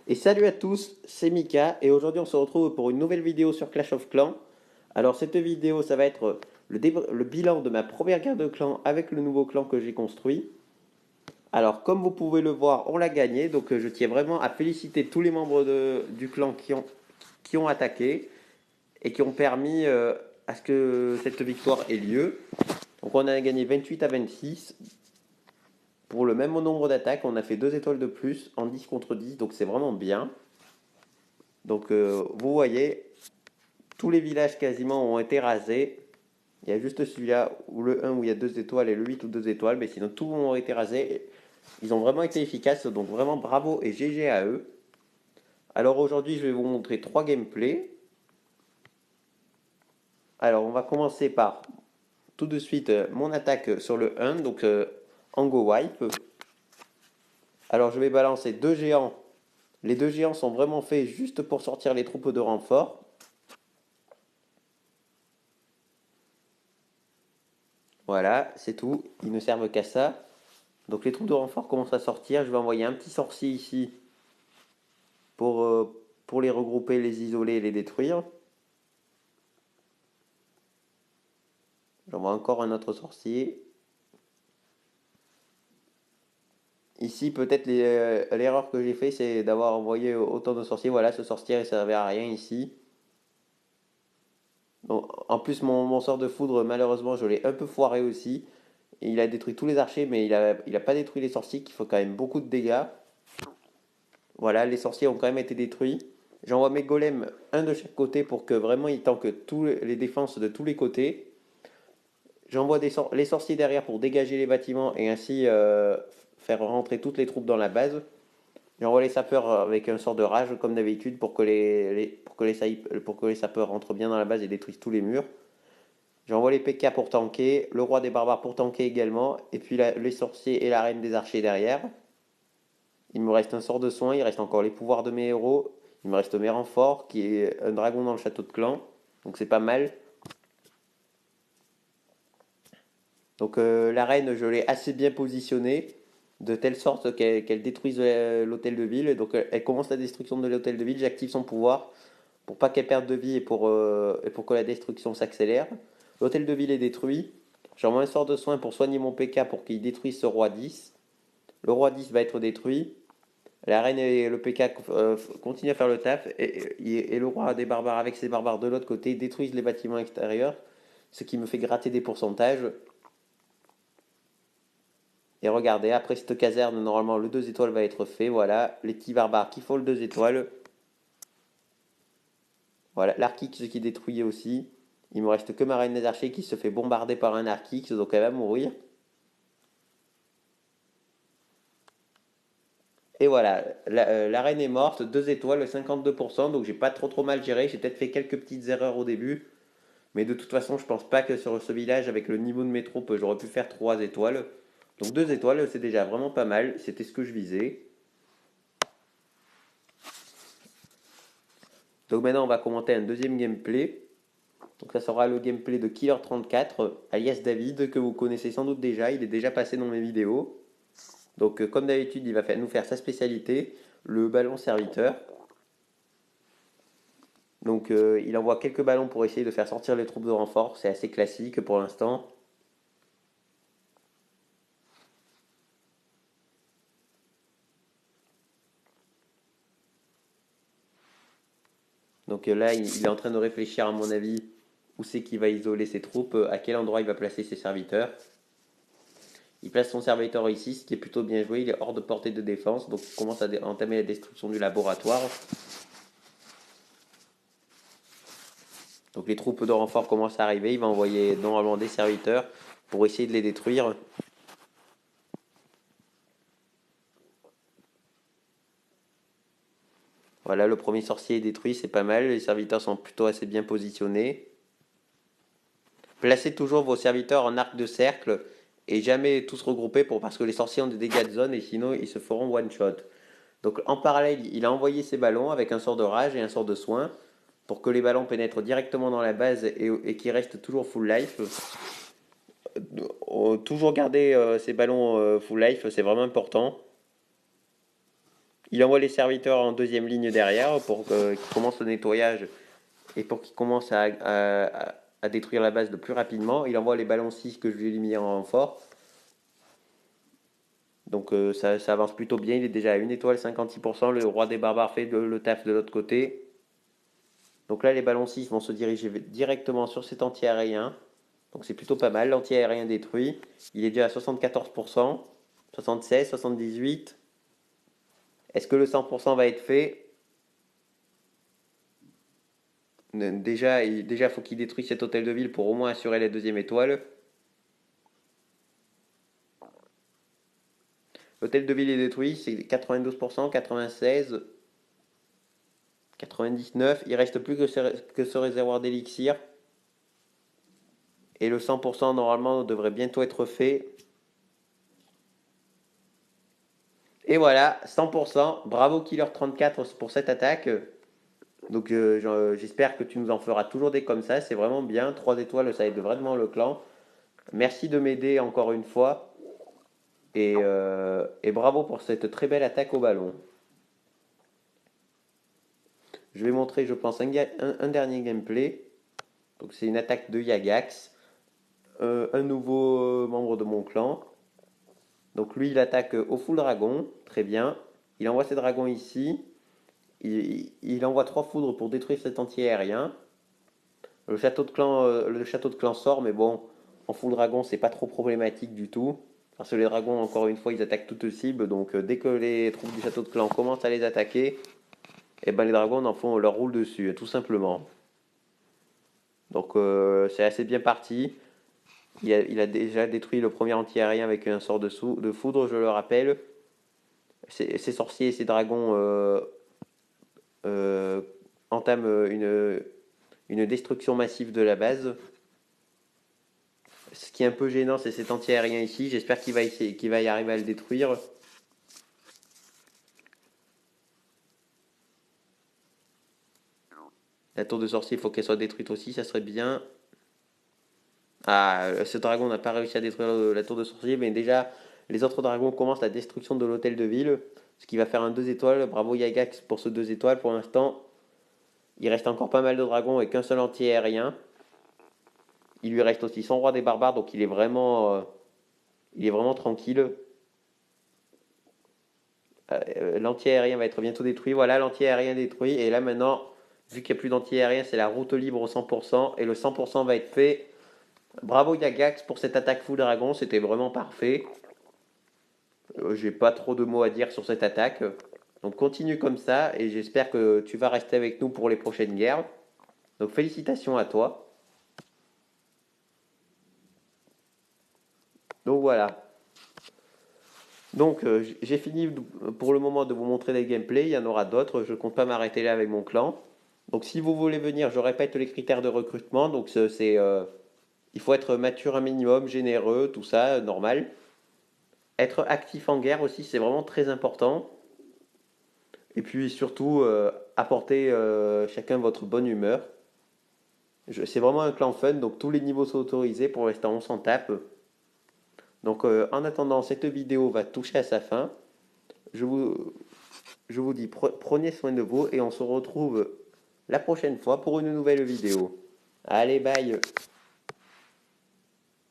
Et salut à tous, c'est Mika et aujourd'hui on se retrouve pour une nouvelle vidéo sur Clash of Clans. Alors cette vidéo ça va être le bilan de ma première guerre de clan avec le nouveau clan que j'ai construit. Alors comme vous pouvez le voir on l'a gagné donc je tiens vraiment à féliciter tous les membres du clan qui ont attaqué et qui ont permis à ce que cette victoire ait lieu. Donc on a gagné 28 à 26. Pour le même nombre d'attaques on a fait 2 étoiles de plus en 10 contre 10 donc c'est vraiment bien. Donc vous voyez, tous les villages quasiment ont été rasés. Il y a juste celui-là, où le 1 où il y a 2 étoiles et le 8 où 2 étoiles, mais sinon tous ont été rasés. Ils ont vraiment été efficaces, donc vraiment bravo et GG à eux. Alors aujourd'hui, je vais vous montrer 3 gameplays. Alors on va commencer par tout de suite mon attaque sur le 1, donc Ango Wipe. Alors je vais balancer 2 géants. Les 2 géants sont vraiment faits juste pour sortir les troupes de renfort. Voilà, c'est tout. Ils ne servent qu'à ça. Donc les troupes de renfort commencent à sortir. Je vais envoyer un petit sorcier ici pour les regrouper, les isoler et les détruire. J'envoie encore un autre sorcier. Ici, peut-être l'erreur que j'ai fait, c'est d'avoir envoyé autant de sorciers. Voilà, ce sorcier ne servait à rien ici. Donc, en plus, mon sort de foudre, malheureusement, je l'ai un peu foiré aussi. Et il a détruit tous les archers, mais il a pas détruit les sorciers qui font quand même beaucoup de dégâts. Voilà, les sorciers ont quand même été détruits. J'envoie mes golems, un de chaque côté, pour que vraiment ils tankent tous les défenses de tous les côtés. J'envoie les sorciers derrière pour dégager les bâtiments et ainsi faire rentrer toutes les troupes dans la base. J'envoie les sapeurs avec un sort de rage comme d'habitude pour que pour que les sapeurs rentrent bien dans la base et détruisent tous les murs. J'envoie les PK pour tanker, le roi des barbares pour tanker également, et puis les sorciers et la reine des archers derrière. Il me reste un sort de soin, il reste encore les pouvoirs de mes héros, il me reste mes renforts, qui est un dragon dans le château de clan, donc c'est pas mal. Donc la reine, je l'ai assez bien positionnée, de telle sorte qu'elle détruise l'hôtel de ville. Donc elle commence la destruction de l'hôtel de ville, j'active son pouvoir pour pas qu'elle perde de vie et pour que la destruction s'accélère. L'hôtel de ville est détruit. J'envoie un sort de soin pour soigner mon PK pour qu'il détruise ce roi 10. Le roi 10 va être détruit. La reine et le PK continuent à faire le taf et le roi des barbares avec ses barbares de l'autre côté détruisent les bâtiments extérieurs, ce qui me fait gratter des pourcentages. Et regardez, après cette caserne, normalement le 2 étoiles va être fait. Voilà, les petits barbares qui font le 2 étoiles. Voilà, l'Arkix qui est détruit aussi. Il me reste que ma reine des archers qui se fait bombarder par un Arkix, donc elle va mourir. Et voilà, la reine est morte, 2 étoiles, 52%, donc j'ai pas trop mal géré. J'ai peut-être fait quelques petites erreurs au début. Mais de toute façon, je pense pas que sur ce village, avec le niveau de mes troupes, j'aurais pu faire 3 étoiles. Donc 2 étoiles, c'est déjà vraiment pas mal. C'était ce que je visais. Donc maintenant, on va commenter un deuxième gameplay. Donc ça sera le gameplay de Killer34, alias David, que vous connaissez sans doute déjà. Il est déjà passé dans mes vidéos. Donc comme d'habitude, il va nous faire sa spécialité, le ballon serviteur. Donc il envoie quelques ballons pour essayer de faire sortir les troupes de renfort. C'est assez classique pour l'instant. Donc là, il est en train de réfléchir, à mon avis, où c'est qu'il va isoler ses troupes, à quel endroit il va placer ses serviteurs. Il place son serviteur ici, ce qui est plutôt bien joué. Il est hors de portée de défense, donc il commence à entamer la destruction du laboratoire. Donc les troupes de renfort commencent à arriver. Il va envoyer normalement des serviteurs pour essayer de les détruire. Voilà, le premier sorcier est détruit, c'est pas mal. Les serviteurs sont plutôt assez bien positionnés. Placez toujours vos serviteurs en arc de cercle et jamais tous regroupés parce que les sorciers ont des dégâts de zone et sinon ils se feront one shot. Donc en parallèle, il a envoyé ses ballons avec un sort de rage et un sort de soin pour que les ballons pénètrent directement dans la base et qu'ils restent toujours full life. Toujours garder ces ballons full life, c'est vraiment important. Il envoie les serviteurs en deuxième ligne derrière pour qu'ils commencent le nettoyage et pour qu'ils commencent à détruire la base le plus rapidement. Il envoie les ballons 6 que je lui ai mis en renfort. Donc ça avance plutôt bien. Il est déjà à 1 étoile 56%. Le roi des barbares fait le taf de l'autre côté. Donc là, les ballons 6 vont se diriger directement sur cet anti-aérien. Donc c'est plutôt pas mal. L'anti-aérien détruit. Il est déjà à 74%, 76, 78. Est-ce que le 100% va être fait? Déjà, faut qu'il détruise cet hôtel de ville pour au moins assurer la deuxième étoile. L'hôtel de ville est détruit, c'est 92%, 96, 99. Il reste plus que ce réservoir d'élixir. Et le 100% normalement devrait bientôt être fait. Et voilà, 100%. Bravo Killer34 pour cette attaque. Donc j'espère que tu nous en feras toujours des comme ça. C'est vraiment bien. 3 étoiles, ça aide vraiment le clan. Merci de m'aider encore une fois. Et bravo pour cette très belle attaque au ballon. Je vais montrer, je pense, un dernier gameplay. Donc c'est une attaque de Yagax. Un nouveau membre de mon clan. Donc lui, il attaque au full dragon. Très bien. Il envoie ses dragons ici. Il envoie 3 foudres pour détruire cet anti-aérien. Le château de clan sort, mais bon, en full dragon, c'est pas trop problématique du tout. Parce que les dragons, encore une fois, ils attaquent toutes cibles. Donc dès que les troupes du château de clan commencent à les attaquer, et ben les dragons en font leur roule dessus, tout simplement. Donc c'est assez bien parti. Il a déjà détruit le premier anti-aérien avec un sort de foudre, je le rappelle. Ces sorciers et ces dragons euh, entament une destruction massive de la base. Ce qui est un peu gênant, c'est cet anti-aérien ici. J'espère qu'il va y arriver à le détruire. La tour de sorcier, il faut qu'elle soit détruite aussi, ça serait bien. Ah, ce dragon n'a pas réussi à détruire la tour de sorcier, mais déjà, les autres dragons commencent la destruction de l'hôtel de ville, ce qui va faire un 2 étoiles. Bravo Yagax pour ce 2 étoiles. Pour l'instant, il reste encore pas mal de dragons et qu'un seul anti-aérien. Il lui reste aussi son roi des barbares, donc il est vraiment tranquille. L'anti-aérien va être bientôt détruit. Voilà, l'anti-aérien détruit. Et là maintenant, vu qu'il n'y a plus d'anti-aérien, c'est la route libre au 100%. Et le 100% va être fait. Bravo Yagax pour cette attaque full dragon, c'était vraiment parfait. J'ai pas trop de mots à dire sur cette attaque. Donc continue comme ça et j'espère que tu vas rester avec nous pour les prochaines guerres. Donc félicitations à toi. Donc voilà. Donc j'ai fini pour le moment de vous montrer les gameplays. Il y en aura d'autres. Je ne compte pas m'arrêter là avec mon clan. Donc si vous voulez venir, je répète les critères de recrutement. Donc il faut être mature un minimum, généreux, tout ça, normal. Être actif en guerre aussi, c'est vraiment très important. Et puis surtout, apporter chacun votre bonne humeur. C'est vraiment un clan fun, donc tous les niveaux sont autorisés. Pour l'instant, on s'en tape. Donc en attendant, cette vidéo va toucher à sa fin. Je vous, je vous dis, prenez soin de vous et on se retrouve la prochaine fois pour une nouvelle vidéo. Allez, bye!